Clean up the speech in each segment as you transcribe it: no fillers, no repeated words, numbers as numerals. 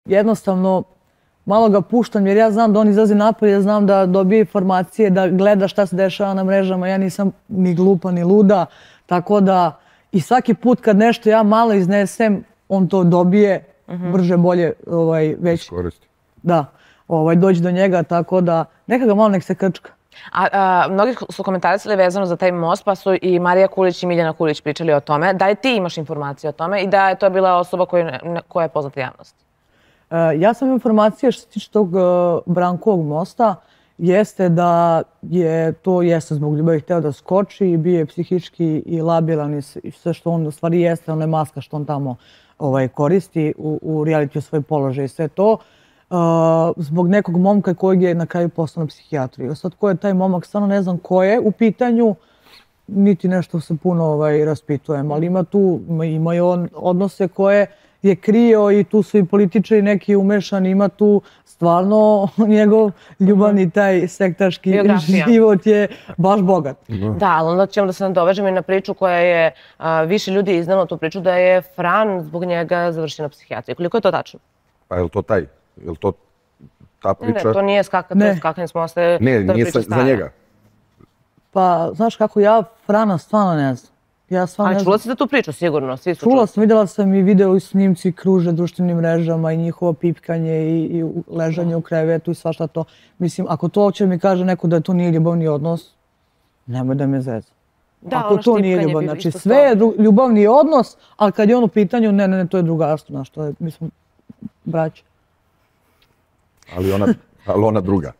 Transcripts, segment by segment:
jednostavno malo ga puštam jer ja znam da on izlazi napolje, ja znam da dobije informacije, da gleda šta se dešava na mrežama, ja nisam ni glupa ni luda, tako da i svaki put kad nešto ja malo iznesem, on to dobije brže, bolje, već... Iskoristi. Da, dođe do njega, tako da neka ga malo nek se krčka. Mnogi su komentarisali vezano za taj most, pa su i Marija Kulić i Miljana Kulić pričali o tome. Da li ti imaš informacije o tome i da je to bila osoba koja je poznata javnosti? Ja sam informacija što se tiče tog Brankovog mosta, jeste da je to zbog ljubavi hteo da skoči i bio je psihički i labilan i sve što on u stvari jeste, ona je maska što on tamo koristi u realitiju svoj položaj i sve to. Zbog nekog momka kojeg je na kraju poslao na psihijatriju. Sad ko je taj momak, stvarno ne znam ko je u pitanju, niti nešto se puno raspitujem, ali ima on odnose koje je krio i tu su i političari neki umešani, ima tu stvarno njegov ljubavni taj sektaški život je baš bogat. Da, ali onda ćemo da se nadovežemo i na priču koja je više ljudi iznalo tu priču da je Fran zbog njega završio na psihijatriji. Koliko je to tačno? Pa je li to taj? Je li to ta priča? Ne, to nije skakanje s mosta. Ne, nije za njega. Pa, znaš kako, ja Frana stvarno ne znam. Ali čula si za tu priču, sigurno? Čula sam, vidjela sam i video i snimci kruže društvenim mrežama i njihovo pipkanje i ležanje u krevetu i svašta to. Mislim, ako to će mi kaže neko da to nije ljubavni odnos, nemoj da me zeza. Ako to nije ljubavni, znači sve je ljubavni odnos, ali kad je on u pitanju, ne, to je drugarstvo, znaš, to je, mislim, braća. Ali ona druga.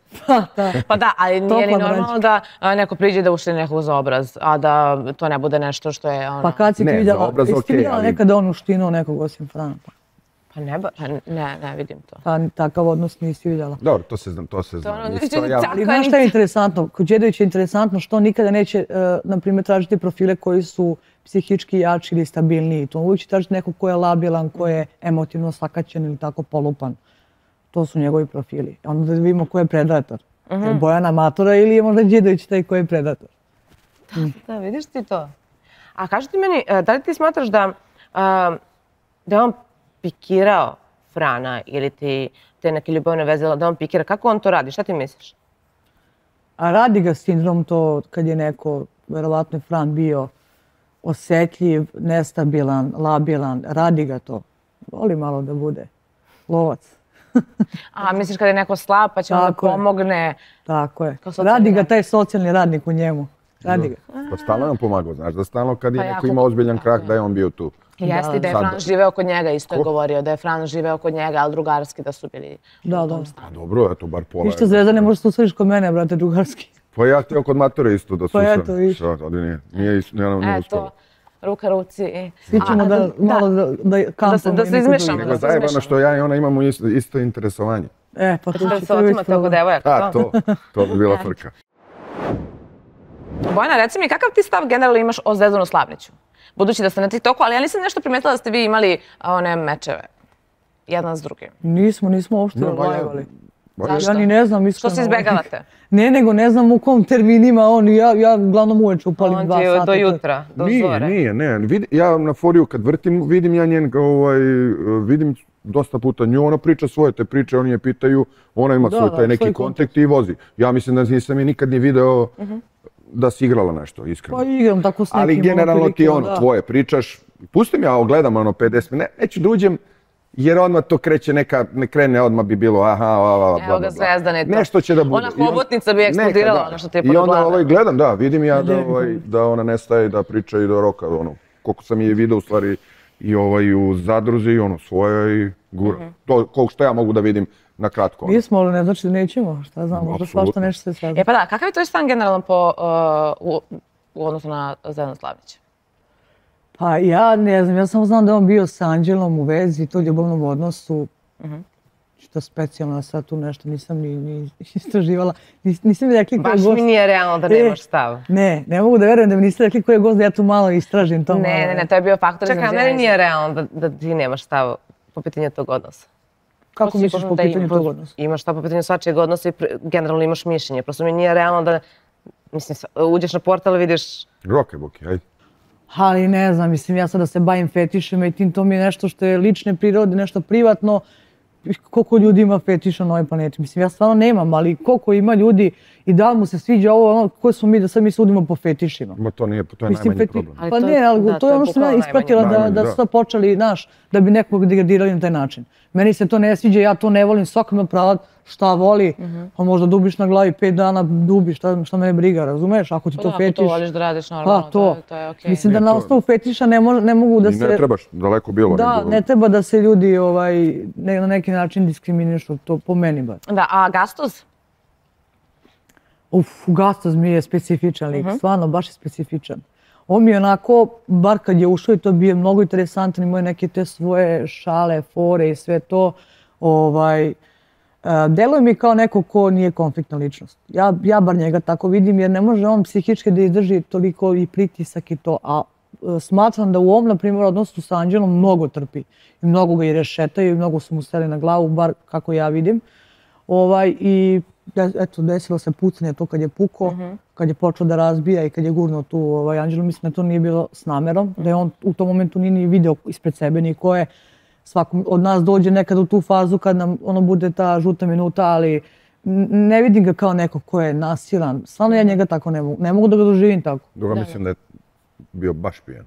Pa da, ali nije li normalno da neko priđe da uštini nekog za obraz, a da to ne bude nešto što je ono... Pa kad si ti vidjela nekada on uštinuo nekog osim Frana? Pa ne vidim to. Takav odnos nisi vidjela. Dobro, to se zna. Ali znaš šta je interesantno? Kod Đedovića je interesantno što nikada neće, na primjer, tražiti profile koji su psihički jači ili stabilniji. To uvijek će tražiti nekog ko je labilan, ko je emotivno sakaćen ili tako polupan. To su njegovi profili. Onda da vidimo ko je predator. Je Bojan amatora ili je možda Đedović taj ko je predator? Da, vidiš ti to. A kaži ti meni, da li ti smatraš da je on pikirao Frana ili ti te neke ljubavne veze, da on pikira? Kako on to radi? Šta ti misliš? A radi ga sindrom to kad je neko, verovatno je Fran bio osjetljiv, nestabilan, labilan. Radi ga to. Voli malo da bude lovac. A misliš kada je neko slab pa će on da pomogne? Tako je. Radi ga taj socijalni radnik u njemu. Radi ga. Pa stalno je on pomagao, znaš, da stalno kad je neko imao ozbiljan krak da je on bio tu. Jeste, da je Fran živeo kod njega, isto je govorio, da je Fran živeo kod njega, ali drugarski da su bili u tom stanu. A dobro, eto, bar pola. Ništa Zvezda, ne možeš se usvodiš kod mene, brate, drugarski. Pa ja htio kod matere isto da susam. Pa eto, viš. Nije uspjelo. Eto, ruka ruci. Svi ćemo da malo da kampamo. Da se izmešamo. Nego zajebano što ja i ona imamo isto interesovanje. Pa to će se otimate oko devojaka, to? To bi bila frka. Bojana, reci mi, kakav ti stav generalno imaš o Zvezdanu Slavniću? Budući da ste na TikToku, ali ja nisam nešto primetila da ste vi imali one mečeve. Jedan s drugim. Nismo uopšte lajevali. Zašto? Ja ni ne znam iskreno. Što se izbegavate? Ne, nego ne znam u kom terminima on. Ja uglavnom uveče upalim 2 sata. On ti do jutra, do zore. Nije. Ja na foriju kad vrtim, vidim ja njen, vidim dosta puta nju, ona priča svoje te priče, oni je pitaju, ona ima svoj taj neki kontakt i vozi. Ja mislim da nisam je nikad ni video da si igrala nešto, iskreno. Pa igram tako s nekim. Ali generalno ti tvoje pričaš. Pustim ja, gledam 50 minuta, neću da uđem, jer odmah to kreće ne krene, odmah bi bilo Evo ga Zvezdane to. Nešto će da bude. Ona hobotnica bi eksplodirala, ono što ti je pod glavom. I onda gledam, da, vidim ja da ona nestaje, da priča i do roka, koliko sam je video u stvari i u zadruzi, svoja i gura. To koliko što ja mogu da vidim na kratko. Nismo, ali ne znači da nećemo, šta znam, možda svašta nešto se svezda. Pa da, kakav je to stan generalno u odnosu na Zvezdana Slavnića? Pa ja ne znam, ja samo znam da je on bio s Anđelom u vezi, to ljubavnom odnosu. Što specijalno, sad tu nešto nisam ni istraživala. Niste mi rekli ko je gost. Baš mi nije realno da nemaš stav. Ne mogu da verujem da mi niste rekli ko je gost, da ja tu malo istražim to malo. Ne, to je bio faktor iznenađenja. Čekaj, meni nije realno da ti nemaš stav po pitanju tog odnosa. Kako misliš po pitanju tog odnosa? Imaš stav po pitanju svačijeg odnosa i generalno imaš mišljenje. Prosto mi nije realno da, mislim, uđeš na portal i vidiš... Roke, Boki, hajde. Ali ne znam, mislim, ja sad da se bavim fetišima i to mi je nešto što je lične prirode, nešto privatno. koliko ljudi ima fetiša na ovoj planeti. Mislim, ja stvarno nemam, ali koliko ima ljudi i da li mu se sviđa ovo, ko smo mi da sad mi sudimo po fetišima. Ma to je najmanji problem. Pa ne, ali to je ono što sam ja ispratila da su sad počeli, znaš, da bi nekog degradirali na taj način. Meni se to ne sviđa, ja to ne volim, svako ima pravo šta voli, pa možda dubiš na glavi 5 dana, dubiš, šta mene briga, razumeš? Ako ti to fetiš... Ako to voliš da radiš normalno, to je okej. Mislim da na osnovu fetiša ne mogu da se... Ne trebaš, daleko bilo. Da, ne treba da se ljudi na neki način diskriminišu, to po meni bar. Da, a Gastoz? Gastoz mi je specifičan lik, stvarno baš je specifičan. On mi je onako, bar kad je ušao i to bio mnogo interesantan, imao je neke te svoje šale, fore i sve to. Deluje mi kao neko ko nije konfliktna ličnost. Ja bar njega tako vidim jer ne može on psihički da izdrži toliko i pritisak i to. A smatram da u ovom, na primjer, odnosu sa Anđelom mnogo trpi. I mnogo ga i rešetaju i mnogo su mu steli na glavu, bar kako ja vidim. I eto, desilo se pucanje to kad je pukao, kad je počeo da razbija i kad je gurnuo tu Anđelu. Mislim da to nije bilo s namerom, da je on u tom momentu nije ni video ispred sebe ni ko je. Svakom od nas dođe nekad u tu fazu kad nam bude ta žuta minuta, ali ne vidim ga kao neko ko je nasilan. Stvarno ja njega tako ne mogu da ga doživim tako. Druga mislim da je bio baš pijan.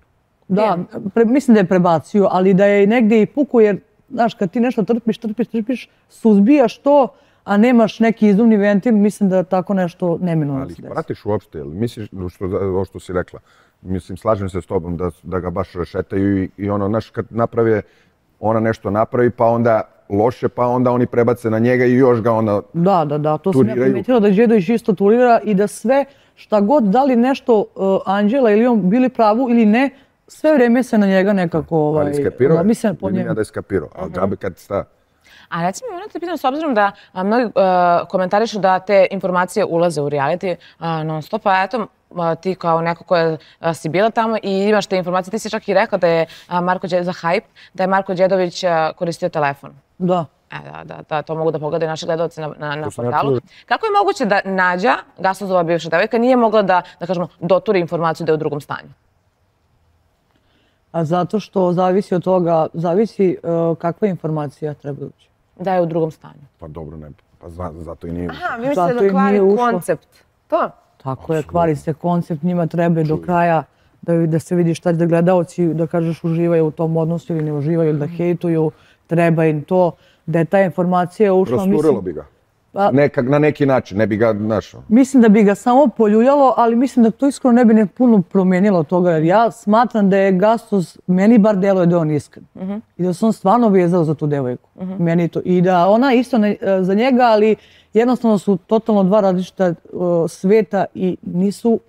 Da, mislim da je prebacio, ali da je negdje i pukao jer, znaš, kad ti nešto trpiš, suzbijaš to, a nemaš neki izduvni ventil, mislim da tako nešto neminovno se desi. Ali pratiš uopšte, ili misliš ovo što si rekla? Mislim, slažem se s tobom da ga baš rešetaju i ono, znaš, kad ona nešto napravi, pa onda loše, pa onda oni prebace na njega i još ga onda turiraju. Da, to sam ja primetila da Đedović isto turira i da sve, šta god, da li nešto Anđela ili on bili pravu ili ne, sve vrijeme se na njega nekako... Ali skapirao je, vidim ja da je skapirao, ali džabe kad sta... A recimo, ono te pitam, s obzirom da mnogi komentarišu da te informacije ulaze u reality non stop, a eto, ti kao neko koja si bila tamo i imaš te informacije, ti si čak i rekla da je za hype, da je Marko Đedović koristio telefon. Da. Da, to mogu da pogledaju naši gledalci na portalu. Kako je moguće da Nađa, Gastozova bivša devojka, nije mogla da kažemo, doturi informaciju da je u drugom stanju? A zato što zavisi od toga, zavisi kakva informacija treba ući. Da je u drugom stanju. Pa dobro, ne, pa zato i nije ušlo. Aha, vi mislite da kvari koncept. To? Tako je, kvari se koncept, njima treba do kraja da se vidi šta da gledalci, da kažeš uživaju u tom odnosu ili ne uživaju ili da hejtuju, treba im to, da je ta informacija ušla. Rasturilo bi ga. Na neki način, ne bi ga našao. Mislim da bi ga samo poljuljalo, ali mislim da to iskreno ne bi ne puno promijenilo toga. Jer ja smatram da je Gastoz, meni bar deluje da je on iskren. I da se on stvarno vezao za tu devojku. Meni to. I da ona isto za njega, ali jednostavno su totalno dva različita sveta i nisu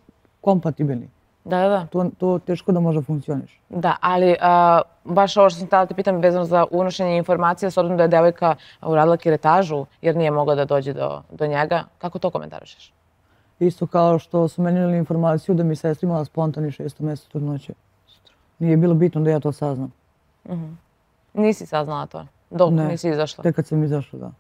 kompatibilni. Da. To teško da može funkcioniš. Da, ali baš ovo što sam htjela te pitam vezano za unošenje informacija, s obzirom da je devojka uradila kiretažu jer nije mogla da dođe do njega. Kako to komentarišeš? Isto kao što su meni imali informaciju da mi sestra imala spontani 6. mjesec trudnoće. Nije bilo bitno da ja to saznam. Nisi saznala to? Dok nisi izašla? Tek kad sam izašla, da.